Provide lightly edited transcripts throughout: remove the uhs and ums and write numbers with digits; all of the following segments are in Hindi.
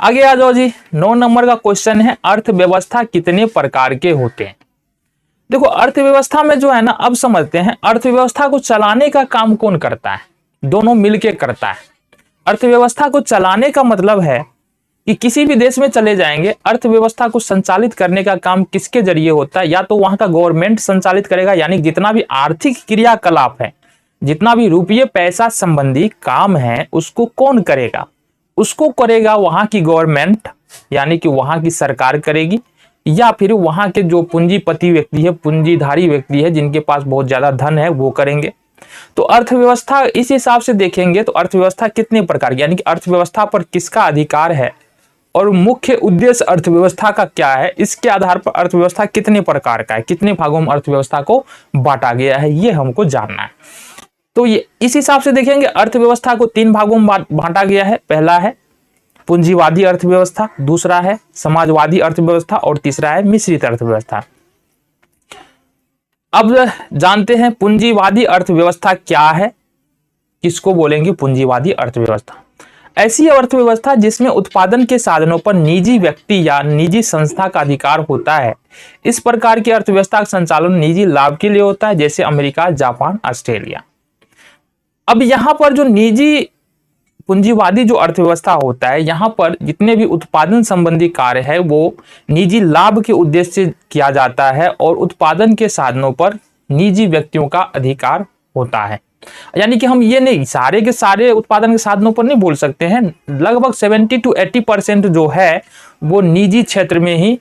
आगे आ जाओ जी। 9 नंबर का क्वेश्चन है, अर्थव्यवस्था कितने प्रकार के होते हैं। देखो अर्थव्यवस्था में जो है ना, अब समझते हैं अर्थव्यवस्था को चलाने का काम कौन करता है। दोनों मिलके करता है। अर्थव्यवस्था को चलाने का मतलब है कि किसी भी देश में चले जाएंगे, अर्थव्यवस्था को संचालित करने का काम किसके जरिए होता है, या तो वहां का गवर्नमेंट संचालित करेगा, यानी जितना भी आर्थिक क्रियाकलाप है, जितना भी रुपये पैसा संबंधी काम है, उसको कौन करेगा, उसको करेगा वहां की गवर्नमेंट, यानी कि वहां की सरकार करेगी, या फिर वहां के जो पूंजीपति व्यक्ति है, पूंजीधारी व्यक्ति है, जिनके पास बहुत ज्यादा धन है, वो करेंगे। तो अर्थव्यवस्था इस हिसाब से देखेंगे तो अर्थव्यवस्था कितने प्रकार की, यानी कि अर्थव्यवस्था पर किसका अधिकार है और मुख्य उद्देश्य अर्थव्यवस्था का क्या है, इसके आधार पर अर्थव्यवस्था कितने प्रकार का है, कितने भागों में अर्थव्यवस्था को बांटा गया है, ये हमको जानना है। तो ये इस हिसाब से देखेंगे अर्थव्यवस्था को 3 भागों में बांटा गया है। पहला है पूंजीवादी अर्थव्यवस्था, दूसरा है समाजवादी अर्थव्यवस्था और तीसरा है मिश्रित अर्थव्यवस्था। अब जानते हैं पूंजीवादी अर्थव्यवस्था क्या है, किसको बोलेंगे पूंजीवादी अर्थव्यवस्था। ऐसी अर्थव्यवस्था जिसमें उत्पादन के साधनों पर निजी व्यक्ति या निजी संस्था का अधिकार होता है। इस प्रकार की अर्थव्यवस्था का संचालन निजी लाभ के लिए होता है, जैसे अमेरिका, जापान, ऑस्ट्रेलिया। अब यहां पर जो निजी पूंजीवादी जो अर्थव्यवस्था होता है, यहां पर जितने भी उत्पादन संबंधी कार्य है वो निजी लाभ के उद्देश्य से किया जाता है और उत्पादन के साधनों पर निजी व्यक्तियों का अधिकार होता है। यानी कि हम ये नहीं सारे के सारे उत्पादन के साधनों पर नहीं बोल सकते हैं, लगभग 70 to 80% जो है वो निजी क्षेत्र में ही,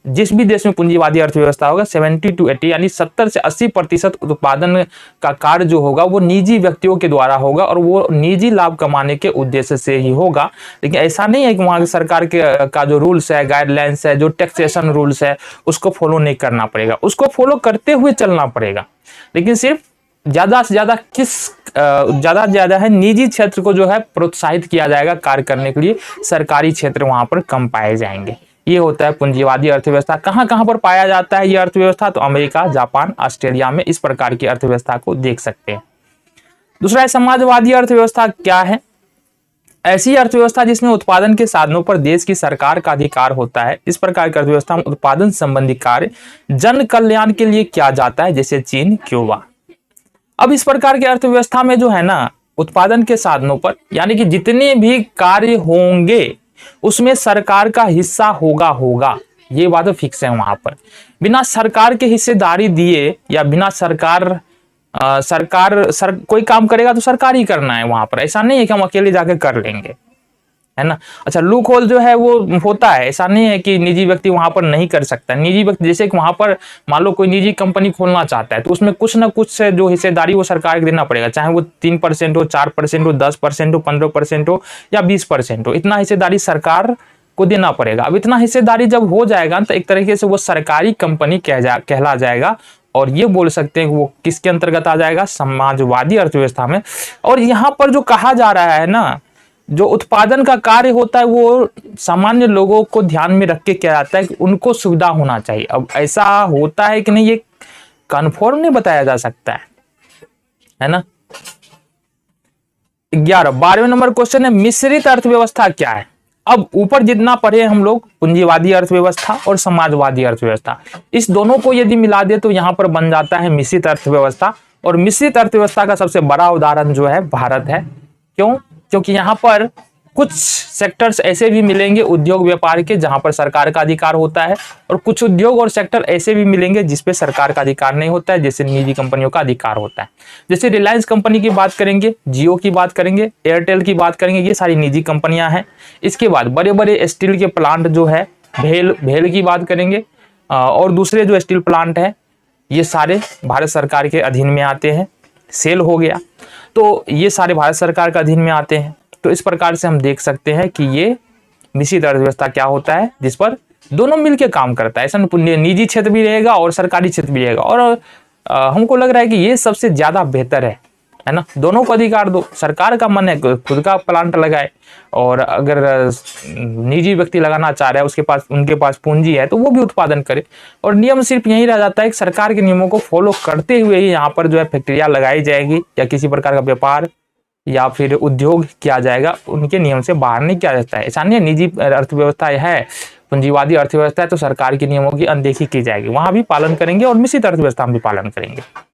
जिस भी देश में पूंजीवादी अर्थव्यवस्था होगा 70 to 80 यानी 70 से 80% उत्पादन का कार्य जो होगा वो निजी व्यक्तियों के द्वारा होगा और वो निजी लाभ कमाने के उद्देश्य से ही होगा। लेकिन ऐसा नहीं है कि वहां की सरकार का जो रूल्स है, गाइडलाइंस है, जो टैक्सेशन रूल्स है, उसको फॉलो नहीं करना पड़ेगा, उसको फॉलो करते हुए चलना पड़ेगा। लेकिन सिर्फ ज्यादा से ज्यादा है निजी क्षेत्र को जो है प्रोत्साहित किया जाएगा कार्य करने के लिए, सरकारी क्षेत्र वहां पर कम पाए जाएंगे। ये होता है पूंजीवादी अर्थव्यवस्था। कहां कहां पर पाया जाता है ये अर्थव्यवस्था, तो अमेरिका, जापान, ऑस्ट्रेलिया में इस प्रकार की अर्थव्यवस्था को देख सकते हैं। दूसरा है समाजवादी अर्थव्यवस्था क्या है। ऐसी अर्थव्यवस्था जिसमें उत्पादन के साधनों पर देश की सरकार का अधिकार होता है। इस प्रकार की अर्थव्यवस्था में उत्पादन संबंधी कार्य जन कल्याण के लिए किया जाता है, जैसे चीन, क्यूबा। अब इस प्रकार की अर्थव्यवस्था में जो है ना, उत्पादन के साधनों पर यानी कि जितने भी कार्य होंगे उसमें सरकार का हिस्सा होगा, ये बात फिक्स है। वहां पर बिना सरकार के हिस्सेदारी दिए या बिना कोई काम करेगा तो सरकार ही करना है वहां पर, ऐसा नहीं है कि हम अकेले जाके कर लेंगे, है ना। अच्छा, लूप होल जो है वो होता है, ऐसा नहीं है कि निजी व्यक्ति वहां पर नहीं कर सकता। निजी व्यक्ति जैसे कि वहां पर मान लो कोई निजी कंपनी खोलना चाहता है तो उसमें कुछ ना कुछ जो हिस्सेदारी वो सरकार को देना पड़ेगा, चाहे वो 3% हो, 4% हो, 10% हो, 15% हो या 20% हो, इतना हिस्सेदारी सरकार को देना पड़ेगा। अब इतना हिस्सेदारी जब हो जाएगा तो एक तरीके से वो सरकारी कंपनी कहला जाएगा और ये बोल सकते हैं कि वो किसके अंतर्गत आ जाएगा, समाजवादी अर्थव्यवस्था में। और यहाँ पर जो कहा जा रहा है ना, जो उत्पादन का कार्य होता है वो सामान्य लोगों को ध्यान में रख के किया जाता है कि उनको सुविधा होना चाहिए। अब ऐसा होता है कि नहीं ये कन्फर्म नहीं बताया जा सकता है ना। 12वें नंबर क्वेश्चन है मिश्रित अर्थव्यवस्था क्या है। अब ऊपर जितना पढ़े हम लोग पूंजीवादी अर्थव्यवस्था और समाजवादी अर्थव्यवस्था, इस दोनों को यदि मिला दे तो यहां पर बन जाता है मिश्रित अर्थव्यवस्था। और मिश्रित अर्थव्यवस्था का सबसे बड़ा उदाहरण जो है भारत है। क्यों? क्योंकि यहाँ पर कुछ सेक्टर्स ऐसे भी मिलेंगे उद्योग व्यापार के जहां पर सरकार का अधिकार होता है, और कुछ उद्योग और सेक्टर ऐसे भी मिलेंगे जिसपे सरकार का अधिकार नहीं होता है, जैसे निजी कंपनियों का अधिकार होता है। जैसे रिलायंस कंपनी की बात करेंगे, जियो की बात करेंगे, एयरटेल की बात करेंगे, ये सारी निजी कंपनियां हैं। इसके बाद बड़े बड़े स्टील के प्लांट जो है, भेल की बात करेंगे, और दूसरे जो स्टील प्लांट है ये सारे भारत सरकार के अधीन में आते हैं। सेल हो गया, तो ये सारे भारत सरकार के अधीन में आते हैं। तो इस प्रकार से हम देख सकते हैं कि ये मिश्रित अर्थव्यवस्था क्या होता है, जिस पर दोनों मिलकर काम करता है। ऐसा निजी क्षेत्र भी रहेगा और सरकारी क्षेत्र भी रहेगा, और हमको लग रहा है कि ये सबसे ज्यादा बेहतर है ना। दोनों को अधिकार दो, सरकार का मन है खुद का प्लांट लगाए, और अगर निजी व्यक्ति लगाना चाह रहा है उनके पास पूंजी है तो वो भी उत्पादन करे। और नियम सिर्फ यही रह जाता है कि सरकार के नियमों को फॉलो करते हुए ही यहाँ पर जो है फैक्ट्रियां लगाई जाएगी या किसी प्रकार का व्यापार या फिर उद्योग किया जाएगा, उनके नियम से बाहर नहीं किया जाता है। ऐसा नहीं है निजी अर्थव्यवस्था है, पूंजीवादी अर्थव्यवस्था है तो सरकार के नियमों की अनदेखी की जाएगी, वहां भी पालन करेंगे और मिश्रित अर्थव्यवस्था में भी पालन करेंगे।